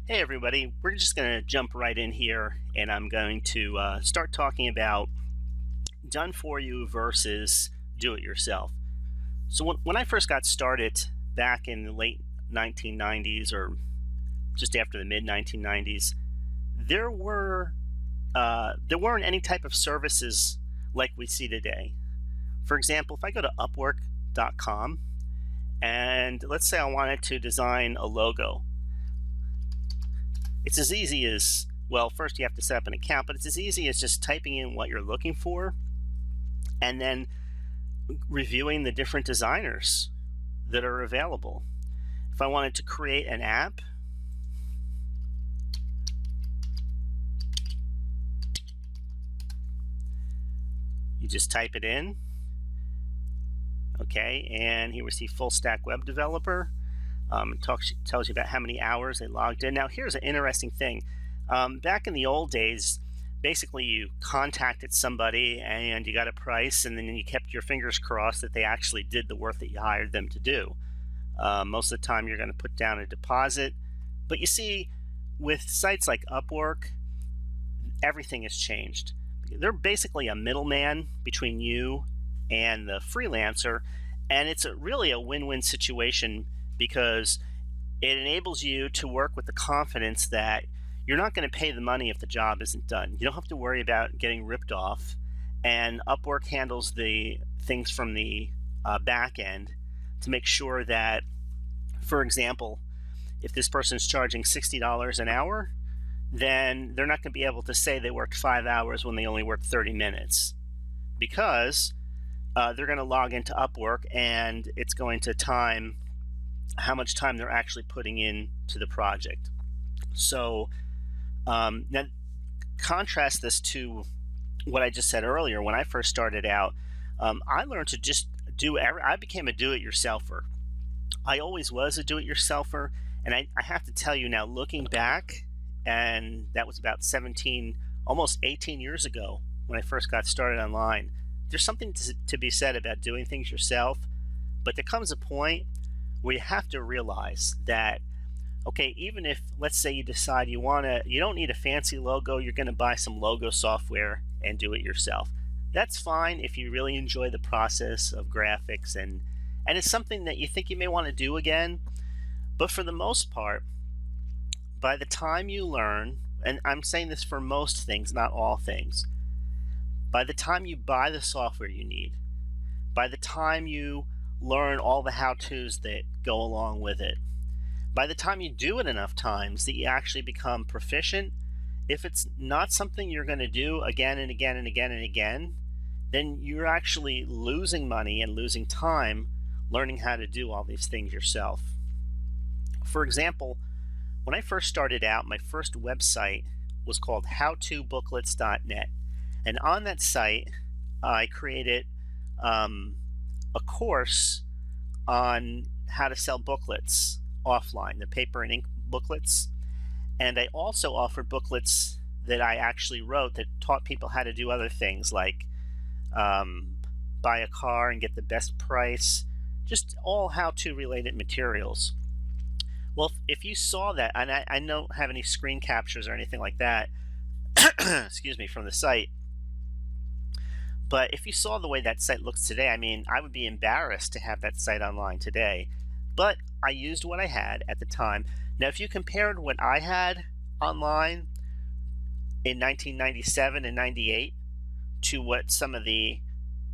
Hey everybody, we're just going to jump right in here and I'm going to start talking about done for you versus do it yourself. So when I first got started back in the late 1990s or just after the mid 1990s, there were there weren't any type of services like we see today. For example, if I go to upwork.com and let's say I wanted to design a logo, it's as easy as, well, first you have to set up an account, but it's as easy as just typing in what you're looking for and then reviewing the different designers that are available. If I wanted to create an app, you just type it in. Okay, and here we see full stack web developer. Tells you about how many hours they logged in. Now, here's an interesting thing. Back in the old days, basically you contacted somebody and you got a price, and then you kept your fingers crossed that they actually did the work that you hired them to do. Most of the time, you're going to put down a deposit. But you see, with sites like Upwork, everything has changed. They're basically a middleman between you and the freelancer, and it's really a win-win situation because it enables you to work with the confidence that you're not going to pay the money if the job isn't done. You don't have to worry about getting ripped off, and Upwork handles the things from the back end to make sure that, for example, if this person is charging $60 an hour, then they're not going to be able to say they worked 5 hours when they only worked 30 minutes because they're going to log into Upwork and it's going to time how much time they're actually putting in to the project. So now contrast this to what I just said earlier. When I first started out, I learned to just I became a do-it-yourselfer. I always was a do-it-yourselfer, and I have to tell you now, looking back, and that was about 17, almost 18 years ago when I first got started online, there's something to be said about doing things yourself, but there comes a point where you have to realize that, okay, even if, let's say you decide you don't need a fancy logo, you're going to buy some logo software and do it yourself. That's fine if you really enjoy the process of graphics and it's something that you think you may want to do again. But for the most part, by the time you learn, and I'm saying this for most things, not all things, by the time you buy the software you need, by the time you learn all the how-tos that go along with it, by the time you do it enough times that you actually become proficient, if it's not something you're going to do again and again and again and again, then you're actually losing money and losing time learning how to do all these things yourself. For example, when I first started out, my first website was called howtobooklets.net. And on that site, I created a course on how to sell booklets offline, the paper and ink booklets. And I also offered booklets that I actually wrote that taught people how to do other things like buy a car and get the best price, just all how-to related materials. Well, if you saw that, and I don't have any screen captures or anything like that, excuse me, from the site, but if you saw the way that site looks today, I mean, I would be embarrassed to have that site online today. But I used what I had at the time. Now, if you compared what I had online in 1997 and 98 to what some of the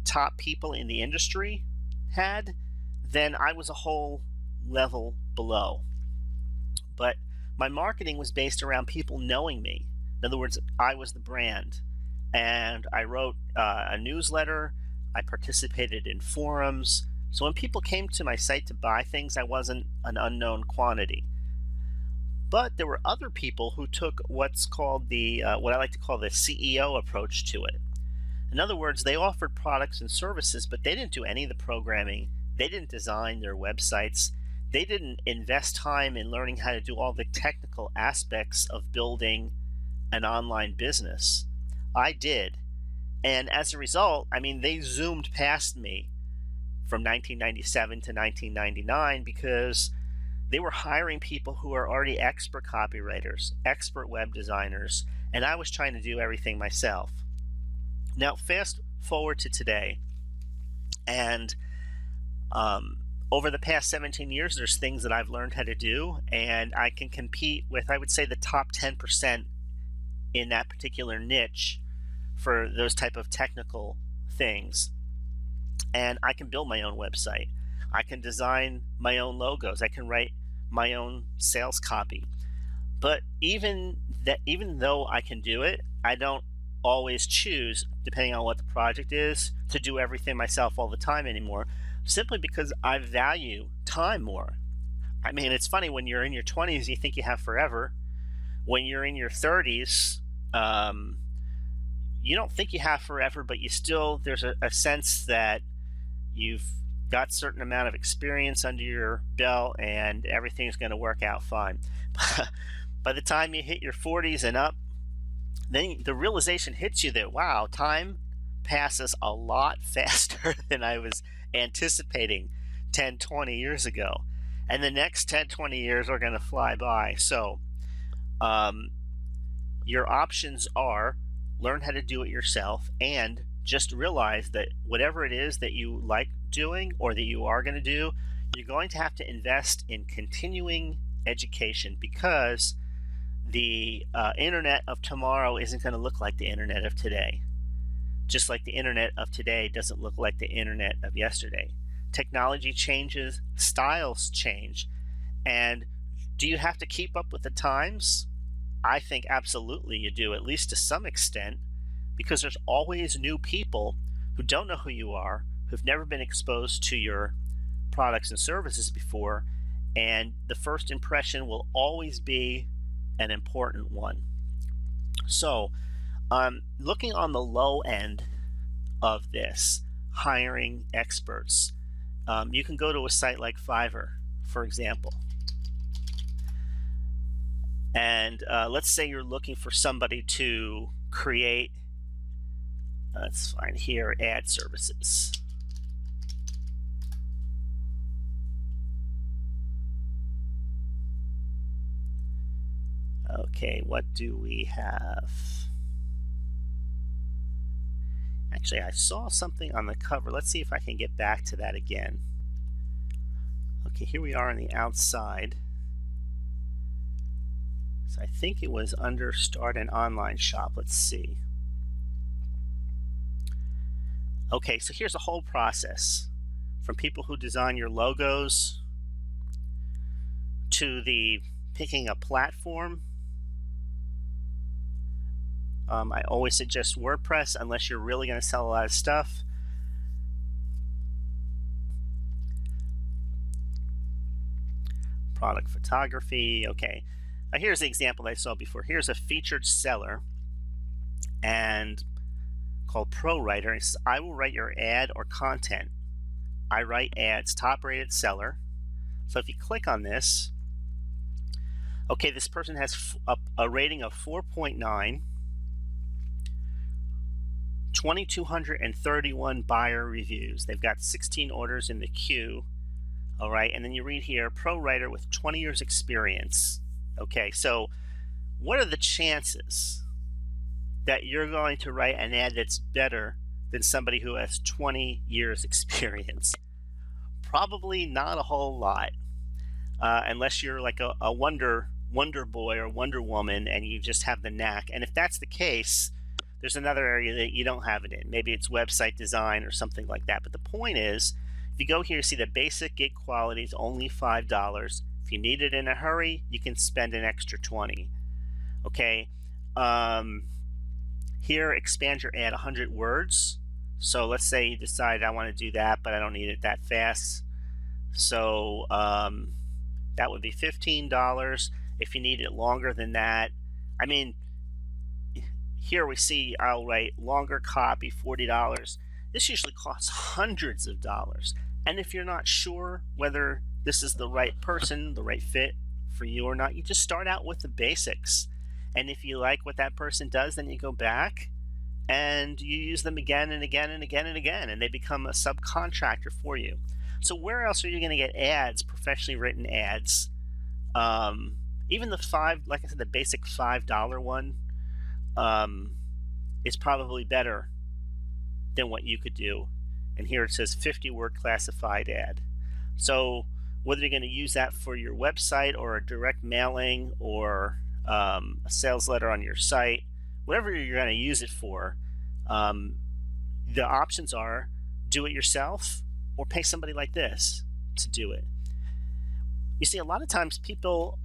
top people in the industry had, then I was a whole level below. But my marketing was based around people knowing me. In other words, I was the brand. And I wrote a newsletter. I participated in forums. So when people came to my site to buy things, I wasn't an unknown quantity. But there were other people who took what's called the, what I like to call the CEO approach to it. In other words, they offered products and services, but they didn't do any of the programming. They didn't design their websites. They didn't invest time in learning how to do all the technical aspects of building an online business. I did. And as a result, I mean, they zoomed past me from 1997 to 1999 because They were hiring people who are already expert copywriters, expert web designers, and I was trying to do everything myself. Now, fast forward to today, and over the past 17 years, there's things that I've learned how to do, and I can compete with, I would say, the top 10% in that particular niche for those type of technical things. And I can build my own website. I can design my own logos. I can write my own sales copy. But even though I can do it, I don't always choose, depending on what the project is, to do everything myself all the time anymore, simply because I value time more. I mean, it's funny, when you're in your 20s, you think you have forever. When you're in your 30s, you don't think you have forever, but there's a sense that you've got a certain amount of experience under your belt and everything's going to work out fine. By the time you hit your 40s and up, then the realization hits you that, wow, time passes a lot faster than I was anticipating 10, 20 years ago. And the next 10, 20 years are going to fly by. So your options are learn how to do it yourself, and just realize that whatever it is that you like doing or that you are going to do, you're going to have to invest in continuing education, because the internet of tomorrow isn't going to look like the internet of today. Just like the internet of today doesn't look like the internet of yesterday. Technology changes, styles change, and do you have to keep up with the times? I think absolutely you do, at least to some extent, because there's always new people who don't know who you are, who've never been exposed to your products and services before, and the first impression will always be an important one. So, looking on the low end of this, hiring experts, you can go to a site like Fiverr, for example. And let's say you're looking for somebody to create, let's find here, ad services. Okay, what do we have? Actually, I saw something on the cover. Let's see if I can get back to that again. Okay, here we are on the outside. So I think it was under Start an Online Shop. Let's see. Okay, so here's the whole process. From people who design your logos to the picking a platform. I always suggest WordPress unless you're really going to sell a lot of stuff. Product photography. Okay. Here's the example I saw before. Here's a featured seller and called Pro Writer. It says, I will write your ad or content. I write ads, top rated seller. So if you click on this, okay, this person has a rating of 4.9, 2,231 buyer reviews. They've got 16 orders in the queue. All right, and then you read here, Pro Writer with 20 years experience. Okay, so what are the chances that you're going to write an ad that's better than somebody who has 20 years experience? Probably not a whole lot, unless you're like a wonder boy or Wonder Woman and you just have the knack. And if that's the case, there's another area that you don't have it in. Maybe it's website design or something like that. But the point is, if you go here, you see the basic gig quality is only $5. If you need it in a hurry, you can spend an extra $20. Okay. Here, expand your ad 100 words. So let's say you decide I want to do that, but I don't need it that fast. So that would be $15. If you need it longer than that, I mean, here we see I'll write longer copy, $40. This usually costs hundreds of dollars. And if you're not sure whether this is the right person, the right fit for you or not, you just start out with the basics. And if you like what that person does, then you go back and you use them again and again and again and again, and they become a subcontractor for you. So where else are you going to get ads, professionally written ads, Um, Even the five, like I said, the basic $5 one um, is probably better than what you could do. And here it says 50 word classified ad. So whether you're going to use that for your website or a direct mailing or a sales letter on your site, whatever you're going to use it for, um, the options are do it yourself or pay somebody like this to do it. You see, a lot of times people,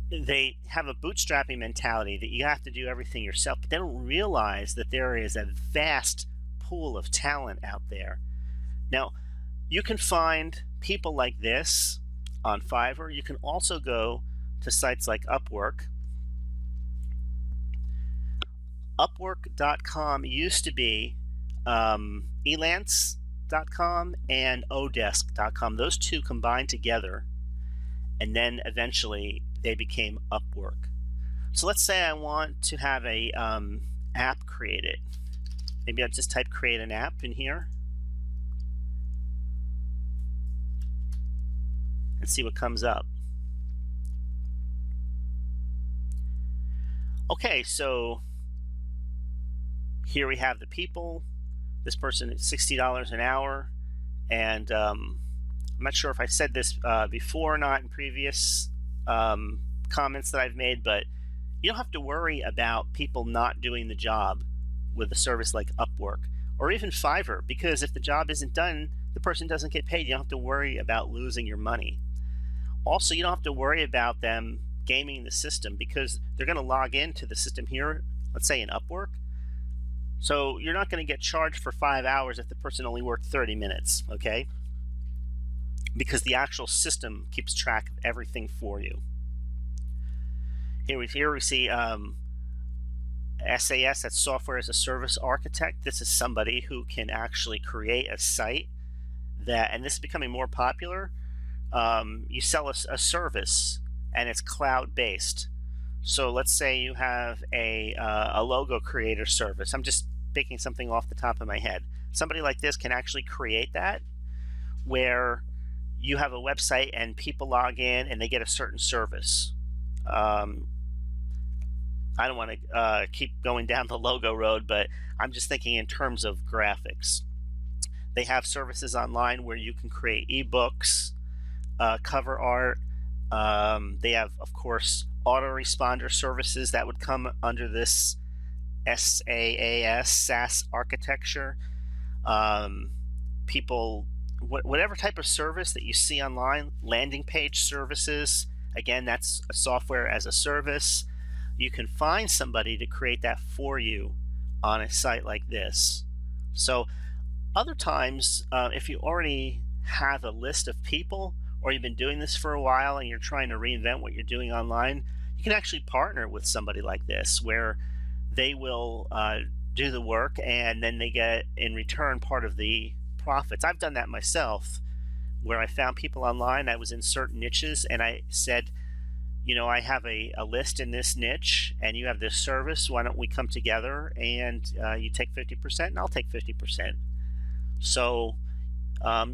they have a bootstrapping mentality that you have to do everything yourself, but they don't realize that there is a vast pool of talent out there. Now, you can find people like this on Fiverr. You can also go to sites like Upwork. Upwork.com used to be elance.com and odesk.com. Those two combined together, and then eventually they became Upwork. So let's say I want to have a app created. Maybe I'll just type create an app in here and see what comes up. Okay, so here we have the people. This person is $60 an hour, and I'm not sure if I said this before or not in previous comments that I've made, but you don't have to worry about people not doing the job with a service like Upwork or even Fiverr, because if the job isn't done, the person doesn't get paid. You don't have to worry about losing your money. Also, you don't have to worry about them gaming the system, because they're going to log into the system here, let's say in Upwork. So you're not going to get charged for 5 hours if the person only worked 30 minutes, okay? Because the actual system keeps track of everything for you. Here we see SAS, that's Software as a Service Architect. This is somebody who can actually create a site that, and this is becoming more popular. You sell a service and it's cloud-based. So let's say you have a logo creator service. I'm just picking something off the top of my head. Somebody like this can actually create that, where you have a website and people log in and they get a certain service. I don't want to keep going down the logo road, but I'm just thinking in terms of graphics. They have services online where you can create ebooks, cover art. They have, of course, autoresponder services that would come under this SaaS architecture. People, whatever type of service that you see online, landing page services, again, that's a software as a service. You can find somebody to create that for you on a site like this. So other times, if you already have a list of people, or you've been doing this for a while and you're trying to reinvent what you're doing online, you can actually partner with somebody like this, where they will do the work and then they get in return part of the profits. I've done that myself, where I found people online. I was in certain niches and I said, you know, I have a list in this niche and you have this service. Why don't we come together and you take 50% and I'll take 50%. So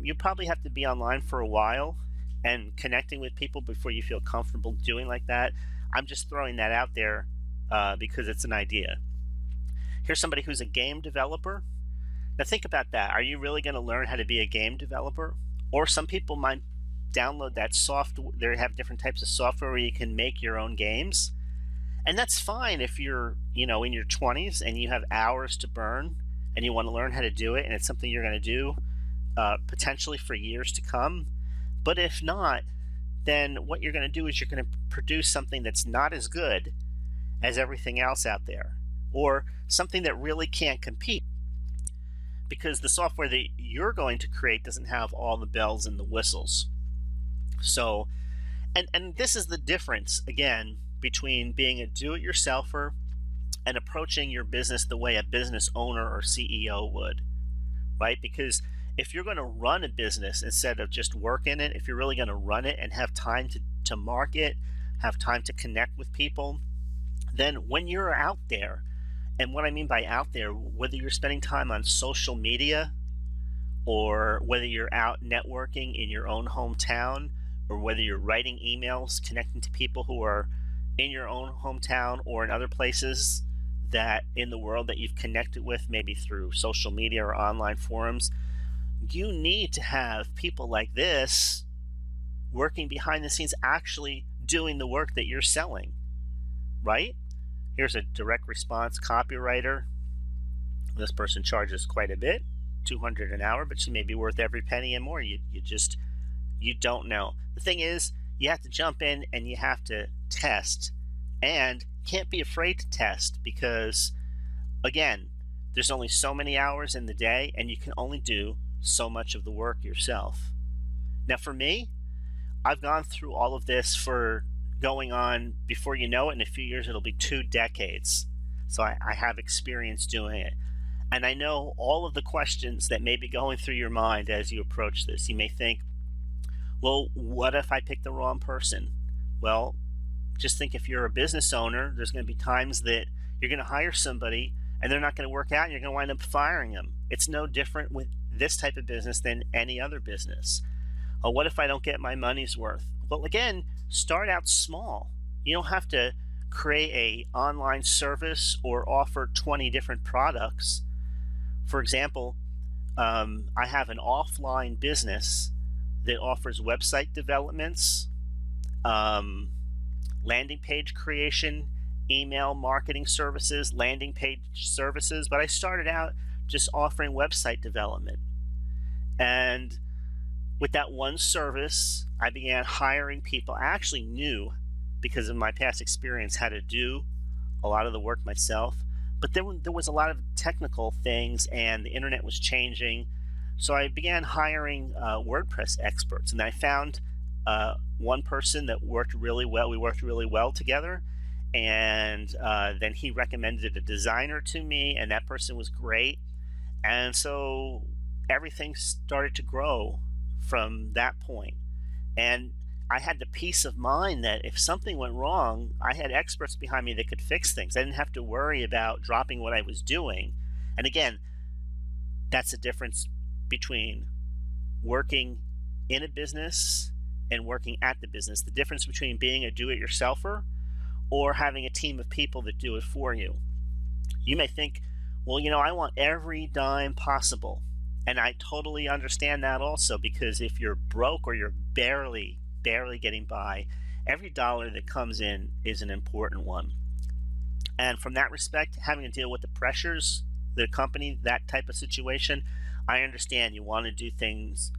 you probably have to be online for a while and connecting with people before you feel comfortable doing like that. I'm just throwing that out there because it's an idea. Here's somebody who's a game developer. Now think about that. Are you really going to learn how to be a game developer? Or some people might download that software. They have different types of software where you can make your own games. And that's fine if you're, you know, in your 20s and you have hours to burn and you want to learn how to do it, and it's something you're going to do potentially for years to come. But if not, then what you're going to do is you're going to produce something that's not as good as everything else out there, or something that really can't compete, because the software that you're going to create doesn't have all the bells and the whistles. So, and this is the difference, again, between being a do-it-yourselfer and approaching your business the way a business owner or CEO would, right? Because if you're going to run a business instead of just work in it, if you're really going to run it and have time to market, have time to connect with people, then when you're out there, and what I mean by out there, whether you're spending time on social media or whether you're out networking in your own hometown, or whether you're writing emails, connecting to people who are in your own hometown or in other places that in the world that you've connected with, maybe through social media or online forums, you need to have people like this working behind the scenes, actually doing the work that you're selling, right? Here's a direct response copywriter. This person charges quite a bit, 200 an hour, but she may be worth every penny and more. You don't know. The thing is, you have to jump in and you have to test, and can't be afraid to test, because again, there's only so many hours in the day and you can only do so much of the work yourself. Now for me, I've gone through all of this for going on, before you know it, in a few years it'll be 2 decades. So I have experience doing it. And I know all of the questions that may be going through your mind as you approach this. You may think, well, what if I pick the wrong person? Well, just think, if you're a business owner, there's going to be times that you're going to hire somebody and they're not going to work out and you're going to wind up firing them. It's no different with this type of business than any other business. Oh, what if I don't get my money's worth? Well, again, start out small. You don't have to create a online service or offer 20 different products. For example, I have an offline business that offers website developments, landing page creation, email marketing services, landing page services, but I started out just offering website development. And with that one service, I began hiring people. I actually knew, because of my past experience, how to do a lot of the work myself. But then there was a lot of technical things and the internet was changing. So I began hiring WordPress experts, and I found one person that worked really well. We worked really well together, and then he recommended a designer to me, and that person was great. And so everything started to grow from that point. And I had the peace of mind that if something went wrong, I had experts behind me that could fix things. I didn't have to worry about dropping what I was doing. And again, that's the difference between working in a business and working at the business. The difference between being a do-it-yourselfer or having a team of people that do it for you. You may think, well, you know, I want every dime possible. And I totally understand that also, because if you're broke or you're barely getting by, every dollar that comes in is an important one. And from that respect, having to deal with the pressures that accompany that type of situation, I understand you want to do things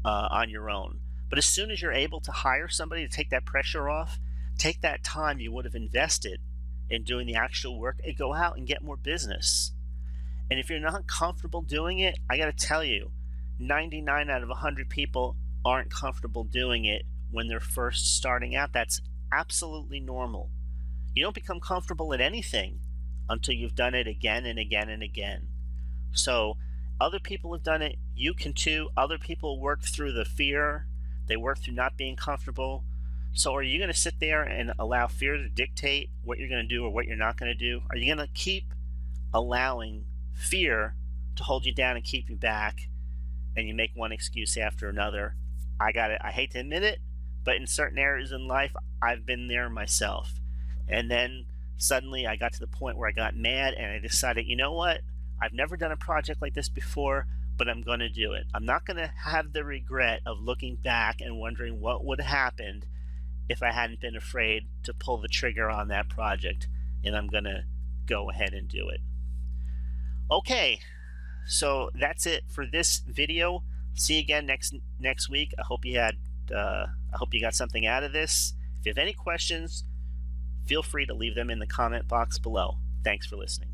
on your own. But as soon as you're able to hire somebody to take that pressure off, take that time you would have invested in doing the actual work and go out and get more business. And if you're not comfortable doing it, I got to tell you, 99 out of 100 people aren't comfortable doing it when they're first starting out. That's absolutely normal. You don't become comfortable at anything until you've done it again and again and again. So other people have done it. You can too. Other people work through the fear. They work through not being comfortable. So are you going to sit there and allow fear to dictate what you're going to do or what you're not going to do? Are you going to keep allowing fear to hold you down and keep you back, and you make one excuse after another? I hate to admit it, but in certain areas in life, I've been there myself. And then suddenly I got to the point where I got mad and I decided, you know what? I've never done a project like this before, but I'm going to do it. I'm not going to have the regret of looking back and wondering what would have happened if I hadn't been afraid to pull the trigger on that project, and I'm going to go ahead and do it. Okay, so that's it for this video. See you again next week. I hope you got something out of this. If you have any questions, feel free to leave them in the comment box below. Thanks for listening.